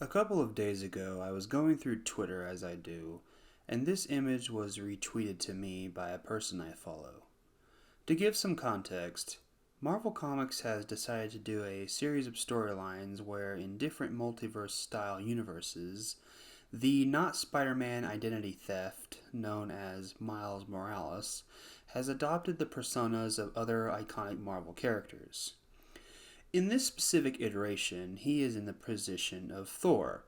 A couple of days ago, I was going through Twitter as I do, and this image was retweeted to me by a person I follow. To give some context, Marvel Comics has decided to do a series of storylines where, in different multiverse style universes, the not Spider Man identity theft, known as Miles Morales, has adopted the personas of other iconic Marvel characters. In this specific iteration, he is in the position of Thor.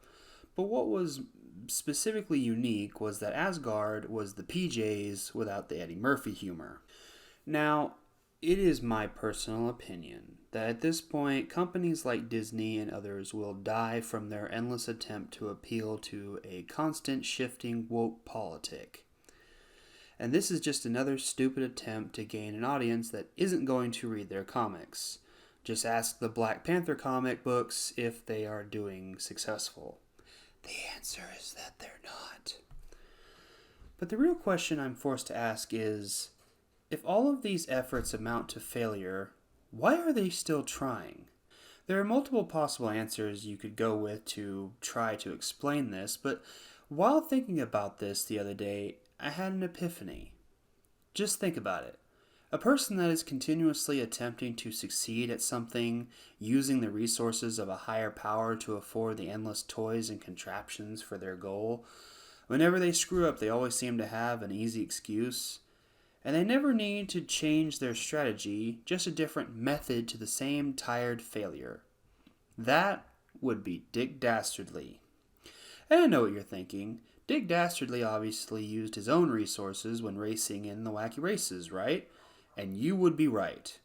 But what was specifically unique was that Asgard was the PJs without the Eddie Murphy humor. Now, it is my personal opinion that at this point, companies like Disney and others will die from their endless attempt to appeal to a constant shifting woke politic. And this is just another stupid attempt to gain an audience that isn't going to read their comics. Just ask the Black Panther comic books if they are doing successful. The answer is that they're not. But the real question I'm forced to ask is, if all of these efforts amount to failure, why are they still trying? There are multiple possible answers you could go with to try to explain this, but while thinking about this the other day, I had an epiphany. Just think about it. A person that is continuously attempting to succeed at something, using the resources of a higher power to afford the endless toys and contraptions for their goal, whenever they screw up, they always seem to have an easy excuse. And they never need to change their strategy, just a different method to the same tired failure. That would be Dick Dastardly. And I know what you're thinking. Dick Dastardly obviously used his own resources when racing in the Wacky Races, right? And you would be right.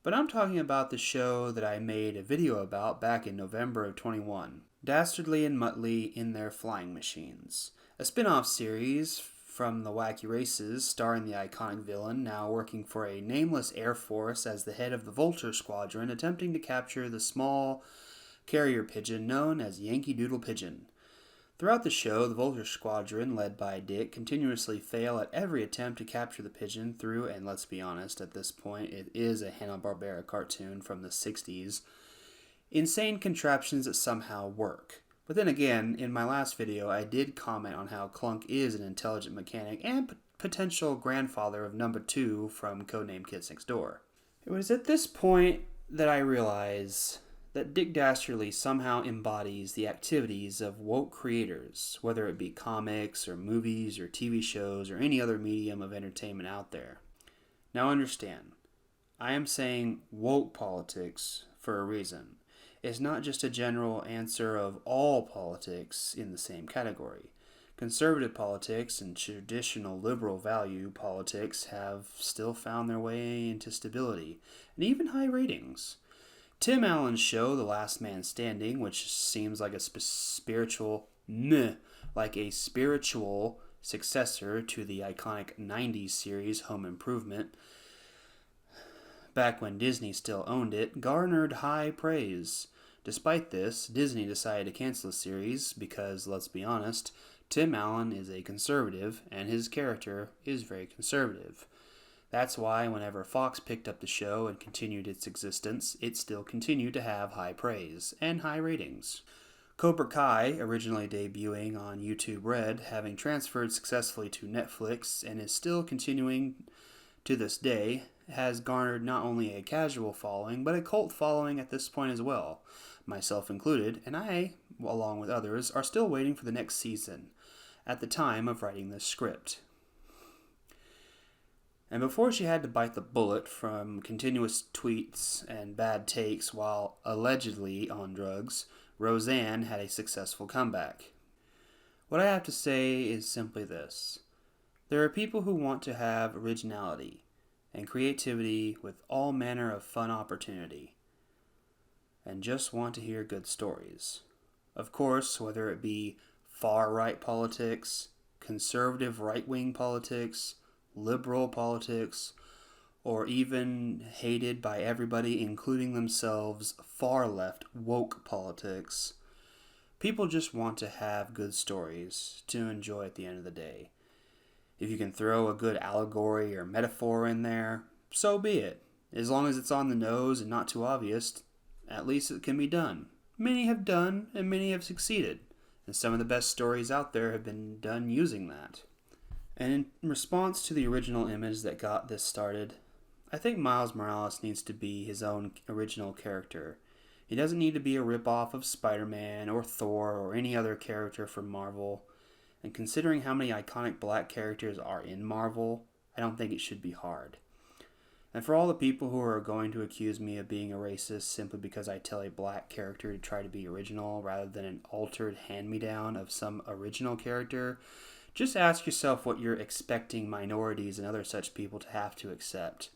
But I'm talking about the show that I made a video about back in November of 21. Dastardly and Muttley in Their Flying Machines. A spin-off series from the Wacky Races starring the iconic villain now working for a nameless air force as the head of the Vulture Squadron attempting to capture the small carrier pigeon known as Yankee Doodle Pigeon. Throughout the show, the Vulture Squadron, led by Dick, continuously fail at every attempt to capture the pigeon through, and let's be honest, at this point, it is a Hanna-Barbera cartoon from the 60s, insane contraptions that somehow work. But then again, in my last video, I did comment on how Clunk is an intelligent mechanic and potential grandfather of number 2 from Codename Kids Next Door. It was at this point that I realized that Dick Dastardly somehow embodies the activities of woke creators, whether it be comics or movies or TV shows or any other medium of entertainment out there. Now understand, I am saying woke politics for a reason. It's not just a general answer of all politics in the same category. Conservative politics and traditional liberal value politics have still found their way into stability and even high ratings. Tim Allen's show, The Last Man Standing, which seems like a spiritual successor to the iconic 90s series Home Improvement, back when Disney still owned it, garnered high praise. Despite this, Disney decided to cancel the series because, let's be honest, Tim Allen is a conservative and his character is very conservative. That's why whenever Fox picked up the show and continued its existence, it still continued to have high praise and high ratings. Cobra Kai, originally debuting on YouTube Red, having transferred successfully to Netflix and is still continuing to this day, has garnered not only a casual following, but a cult following at this point as well, myself included, and I, along with others, are still waiting for the next season, at the time of writing this script. And before she had to bite the bullet from continuous tweets and bad takes while allegedly on drugs, Roseanne had a successful comeback. What I have to say is simply this. There are people who want to have originality and creativity with all manner of fun opportunity, and just want to hear good stories. Of course, whether it be far-right politics, conservative right-wing politics, liberal politics, or even hated by everybody, including themselves, far-left woke politics, people just want to have good stories to enjoy at the end of the day. If you can throw a good allegory or metaphor in there, so be it. As long as it's on the nose and not too obvious, at least it can be done. Many have done, and many have succeeded, and some of the best stories out there have been done using that. And in response to the original image that got this started, I think Miles Morales needs to be his own original character. He doesn't need to be a ripoff of Spider-Man or Thor or any other character from Marvel. And considering how many iconic black characters are in Marvel, I don't think it should be hard. And for all the people who are going to accuse me of being a racist simply because I tell a black character to try to be original rather than an altered hand-me-down of some original character, just ask yourself what you're expecting minorities and other such people to have to accept.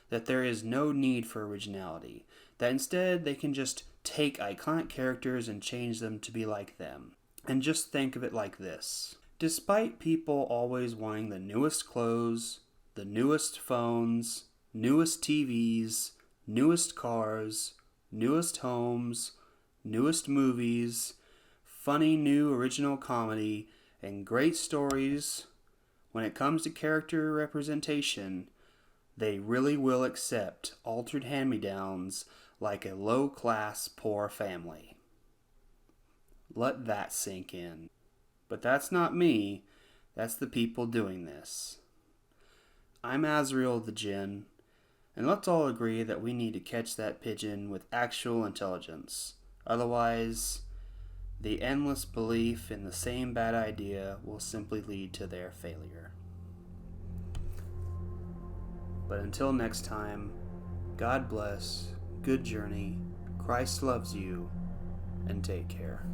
That there is no need for originality. That instead they can just take iconic characters and change them to be like them. And just think of it like this. Despite people always wanting the newest clothes, the newest phones, newest TVs, newest cars, newest homes, newest movies, funny new original comedy, and great stories, when it comes to character representation, they really will accept altered hand-me-downs like a low-class poor family. Let that sink in. But that's not me, that's the people doing this. I'm Asriel the Djinn, and let's all agree that we need to catch that pigeon with actual intelligence. Otherwise, the endless belief in the same bad idea will simply lead to their failure. But until next time, God bless, good journey, Christ loves you, and take care.